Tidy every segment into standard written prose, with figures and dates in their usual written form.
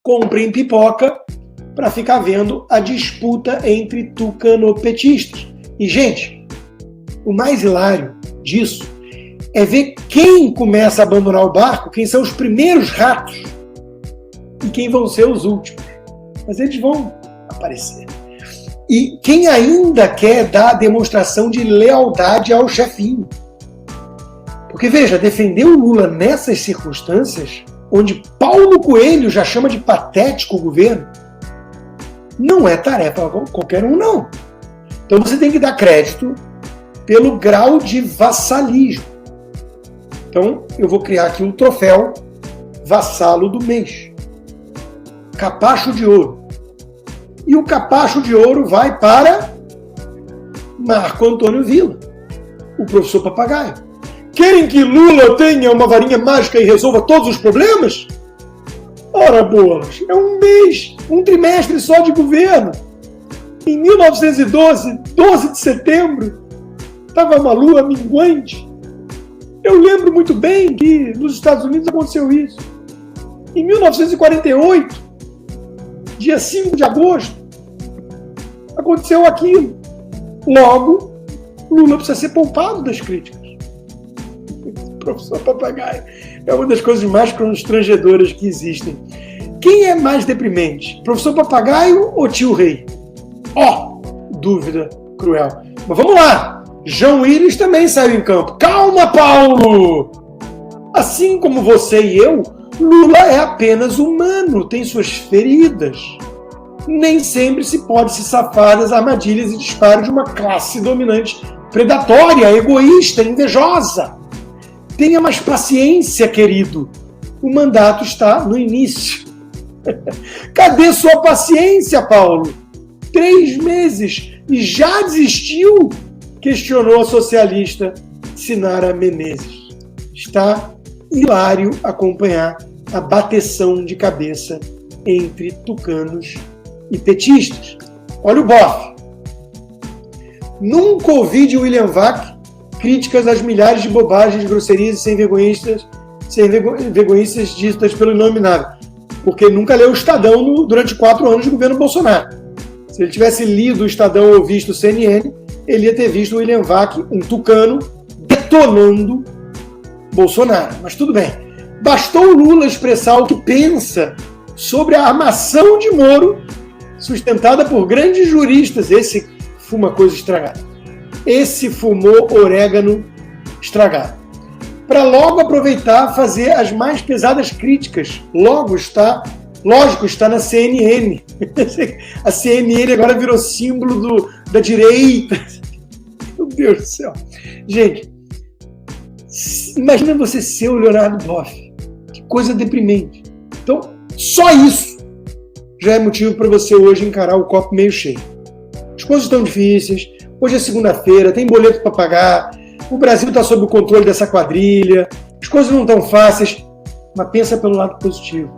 comprem pipoca para ficar vendo a disputa entre tucanopetistas. E, gente, o mais hilário disso é ver quem começa a abandonar o barco, quem são os primeiros ratos e quem vão ser os últimos. Mas eles vão aparecer. E quem ainda quer dar demonstração de lealdade ao chefinho. Porque, veja, defender o Lula nessas circunstâncias, onde Paulo Coelho já chama de patético o governo, não é tarefa qualquer um, não. Então você tem que dar crédito pelo grau de vassalismo. Então eu vou criar aqui um troféu vassalo do mês. Capacho de ouro. E o capacho de ouro vai para Marco Antônio Villa, o professor papagaio. Querem que Lula tenha uma varinha mágica e resolva todos os problemas? Ora bolas, é um mês, um trimestre só de governo. Em 1912, 12 de setembro, estava uma lua minguante. Eu lembro muito bem que nos Estados Unidos aconteceu isso. Em 1948, dia 5 de agosto, aconteceu aquilo. Logo, Lula precisa ser poupado das críticas. Professor papagaio é uma das coisas mais constrangedoras que existem. Quem é mais deprimente? Professor papagaio ou tio rei? Dúvida cruel. Mas vamos lá. João Willis também saiu em campo. Calma, Paulo! Assim como você e eu, Lula é apenas humano, tem suas feridas. Nem sempre se pode se safar das armadilhas e disparos de uma classe dominante predatória, egoísta, invejosa. Tenha mais paciência, querido. O mandato está no início. Cadê sua paciência, Paulo? 3 meses e já desistiu? Questionou a socialista Sinara Menezes. Está hilário acompanhar a bateção de cabeça entre tucanos e petistas. Olha o bofe. Nunca ouvi de William Vac críticas às milhares de bobagens, grosserias e sem vergonhices ditas pelo inominável, porque nunca leu o Estadão durante 4 anos de governo Bolsonaro. Se ele tivesse lido o Estadão ou visto o CNN, ele ia ter visto o William Vac, um tucano, detonando Bolsonaro. Mas tudo bem. Bastou o Lula expressar o que pensa sobre a armação de Moro, sustentada por grandes juristas. Esse fuma coisa estragada. Esse fumou orégano estragado. Para logo aproveitar fazer as mais pesadas críticas. Lógico, está na CNN. A CNN agora virou símbolo da direita. Meu Deus do céu. Gente, imagina você ser o Leonardo Boff. Que coisa deprimente. Então, só isso já é motivo para você hoje encarar o copo meio cheio. As coisas estão difíceis. Hoje é segunda-feira, tem boleto para pagar, o Brasil está sob o controle dessa quadrilha, as coisas não estão fáceis, mas pensa pelo lado positivo.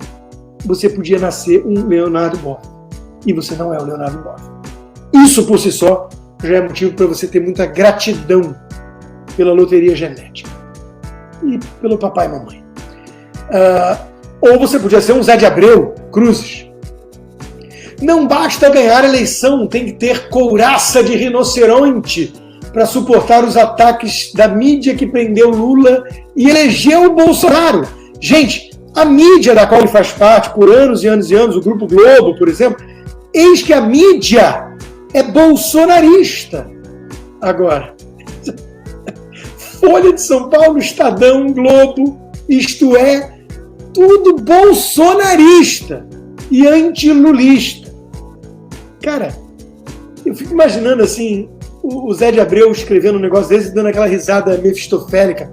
Você podia nascer um Leonardo Boff, e você não é o Leonardo Boff. Isso por si só já é motivo para você ter muita gratidão pela loteria genética e pelo papai e mamãe. Ou você podia ser um Zé de Abreu Cruzes. Não basta ganhar a eleição, tem que ter couraça de rinoceronte para suportar os ataques da mídia que prendeu Lula e elegeu o Bolsonaro. Gente, a mídia da qual ele faz parte por anos e anos e anos, o Grupo Globo, por exemplo, eis que a mídia é bolsonarista. Agora, Folha de São Paulo, Estadão, Globo, isto é, tudo bolsonarista e antilulista. Cara, eu fico imaginando assim, o Zé de Abreu escrevendo um negócio desse, dando aquela risada mefistofélica.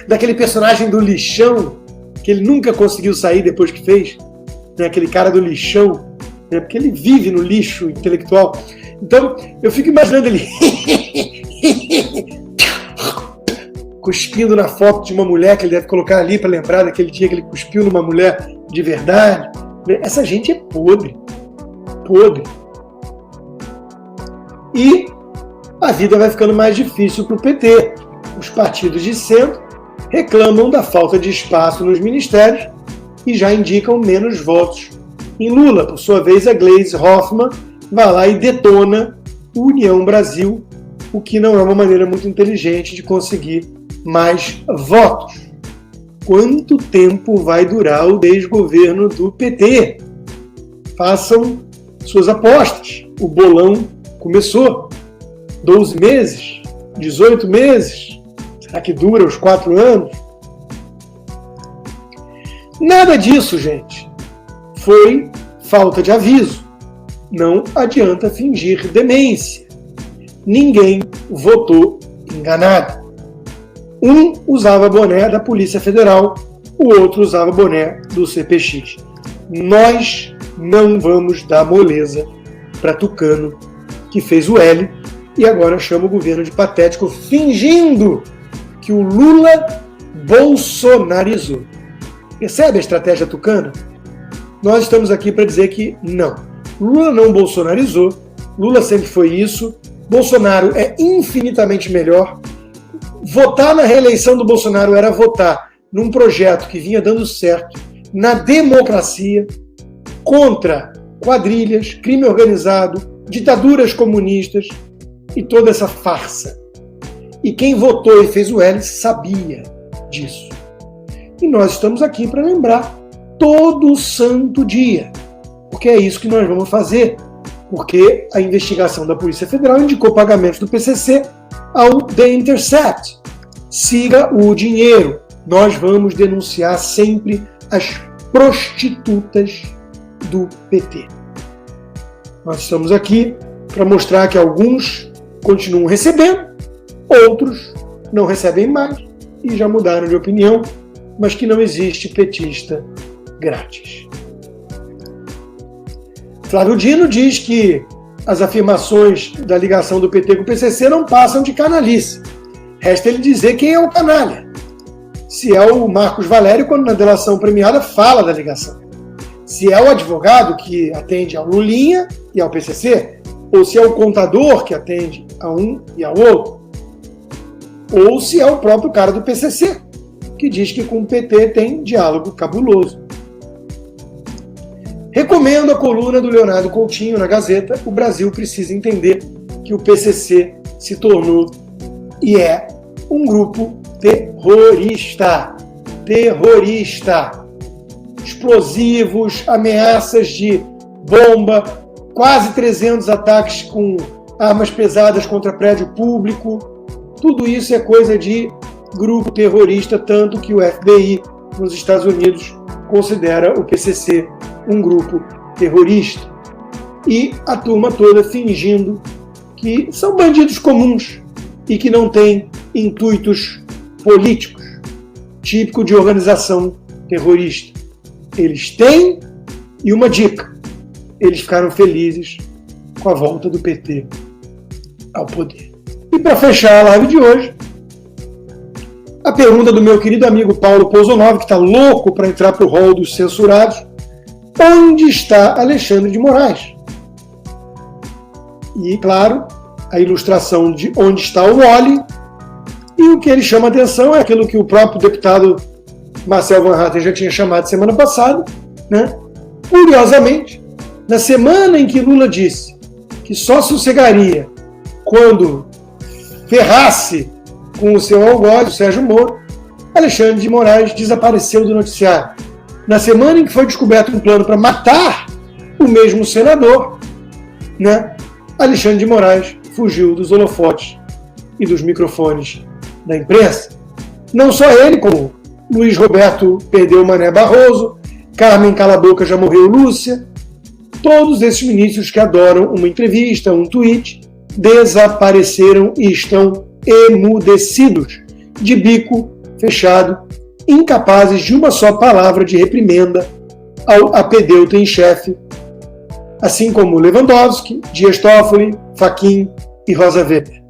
Daquele personagem do lixão, que ele nunca conseguiu sair depois que fez, né? Aquele cara do lixão, né? Porque ele vive no lixo intelectual. Então, eu fico imaginando ele cuspindo na foto de uma mulher que ele deve colocar ali para lembrar daquele dia que ele cuspiu numa mulher de verdade. Essa gente é podre. Podre. E a vida vai ficando mais difícil para o PT. Os partidos de centro reclamam da falta de espaço nos ministérios e já indicam menos votos em Lula. Por sua vez, a Gleisi Hoffmann vai lá e detona o União Brasil, o que não é uma maneira muito inteligente de conseguir mais votos. Quanto tempo vai durar o desgoverno do PT? Façam suas apostas. O bolão começou. 12 meses? 18 meses? Será que dura os 4 anos? Nada disso, gente. Foi falta de aviso. Não adianta fingir demência. Ninguém votou enganado. Um usava boné da Polícia Federal, o outro usava boné do CPX. Nós não vamos dar moleza para Tucano, que fez o L e agora chama o governo de patético, fingindo que o Lula bolsonarizou. Percebe a estratégia tucana? Nós estamos aqui para dizer que não. Lula não bolsonarizou, Lula sempre foi isso, Bolsonaro é infinitamente melhor. Votar na reeleição do Bolsonaro era votar num projeto que vinha dando certo na democracia, contra quadrilhas, crime organizado, ditaduras comunistas e toda essa farsa. E quem votou e fez o L sabia disso. E nós estamos aqui para lembrar todo santo dia, porque é isso que nós vamos fazer, porque a investigação da Polícia Federal indicou pagamentos do PCC ao The Intercept. Siga o dinheiro. Nós vamos denunciar sempre as prostitutas do PT. Nós estamos aqui para mostrar que alguns continuam recebendo, outros não recebem mais e já mudaram de opinião, mas que não existe petista grátis. Flávio Dino diz que as afirmações da ligação do PT com o PCC não passam de canalice. Resta ele dizer quem é o canalha. Se é o Marcos Valério, quando na delação premiada fala da ligação. Se é o advogado que atende ao Lulinha e ao PCC, ou se é o contador que atende a um e ao outro, ou se é o próprio cara do PCC, que diz que com o PT tem diálogo cabuloso. Recomendo a coluna do Leonardo Coutinho na Gazeta. O Brasil precisa entender que o PCC se tornou e é um grupo terrorista. Terrorista. Explosivos, ameaças de bomba, quase 300 ataques com armas pesadas contra prédio público. Tudo isso é coisa de grupo terrorista, tanto que o FBI nos Estados Unidos considera o PCC um grupo terrorista. E a turma toda fingindo que são bandidos comuns e que não têm intuitos políticos, típico de organização terrorista. Eles têm, e uma dica, eles ficaram felizes com a volta do PT ao poder. E para fechar a live de hoje, a pergunta do meu querido amigo Paulo Pousonov, que está louco para entrar para o rol dos censurados: onde está Alexandre de Moraes? E, claro, a ilustração de onde está o Wally, e o que ele chama atenção é aquilo que o próprio deputado Marcel Van Hatten já tinha chamado semana passada, né? Curiosamente, na semana em que Lula disse que só sossegaria quando ferrasse com o seu algoz, o Sérgio Moro, Alexandre de Moraes desapareceu do noticiário. Na semana em que foi descoberto um plano para matar o mesmo senador, né, Alexandre de Moraes fugiu dos holofotes e dos microfones da imprensa. Não só ele, como Luiz Roberto perdeu Mané Barroso, Carmen Cala-Boca já morreu Lúcia, todos esses ministros que adoram uma entrevista, um tweet, desapareceram e estão emudecidos, de bico fechado, incapazes de uma só palavra de reprimenda ao apedeuta em chefe, assim como Lewandowski, Dias Toffoli, Fachin e Rosa Weber.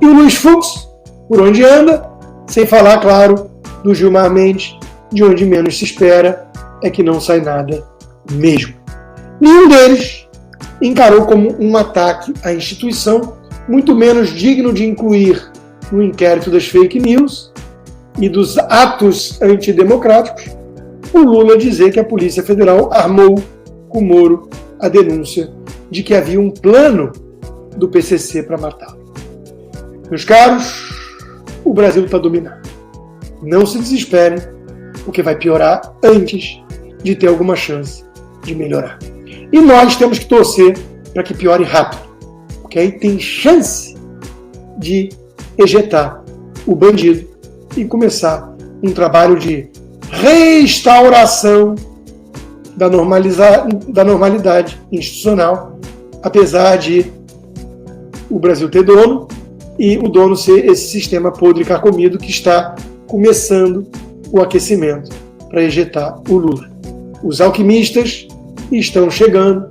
E o Luiz Fux, por onde anda, sem falar, claro, do Gilmar Mendes, de onde menos se espera é que não sai nada mesmo. Nenhum deles encarou como um ataque à instituição, muito menos digno de incluir no inquérito das fake news, e dos atos antidemocráticos, o Lula dizer que a Polícia Federal armou com Moro a denúncia de que havia um plano do PCC para matá-lo. Meus caros, o Brasil está dominado. Não se desesperem, porque vai piorar antes de ter alguma chance de melhorar. E nós temos que torcer para que piore rápido, porque aí tem chance de ejetar o bandido e começar um trabalho de restauração da normalidade institucional, apesar de o Brasil ter dono e o dono ser esse sistema podre e carcomido que está começando o aquecimento para ejetar o Lula. Os alquimistas estão chegando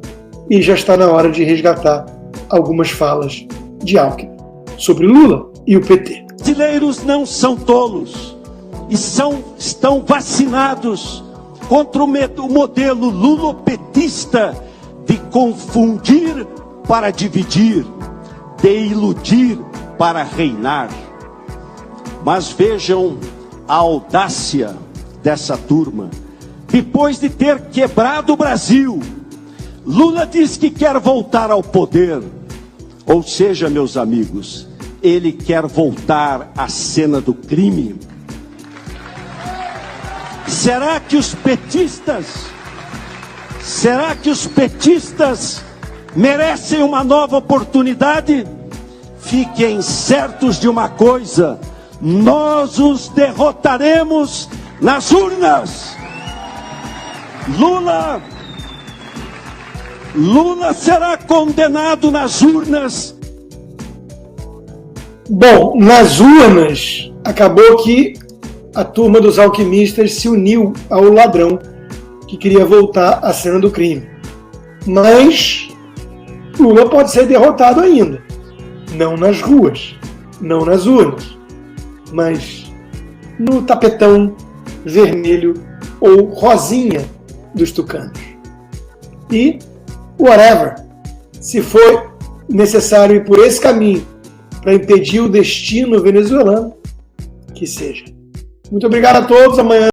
e já está na hora de resgatar algumas falas de Alckmin sobre Lula e o PT. Brasileiros não são tolos e estão vacinados contra o modelo lulopetista de confundir para dividir, de iludir para reinar. Mas vejam a audácia dessa turma. Depois de ter quebrado o Brasil, Lula diz que quer voltar ao poder. Ou seja, meus amigos, ele quer voltar à cena do crime. Será que os petistas merecem uma nova oportunidade? Fiquem certos de uma coisa: nós os derrotaremos nas urnas. Lula será condenado nas urnas. Bom, nas urnas, acabou que a turma dos alquimistas se uniu ao ladrão que queria voltar à cena do crime. Mas Lula pode ser derrotado ainda. Não nas ruas, não nas urnas, mas no tapetão vermelho ou rosinha dos tucanos. E, whatever, se for necessário ir por esse caminho para impedir o destino venezuelano, que seja. Muito obrigado a todos. Amanhã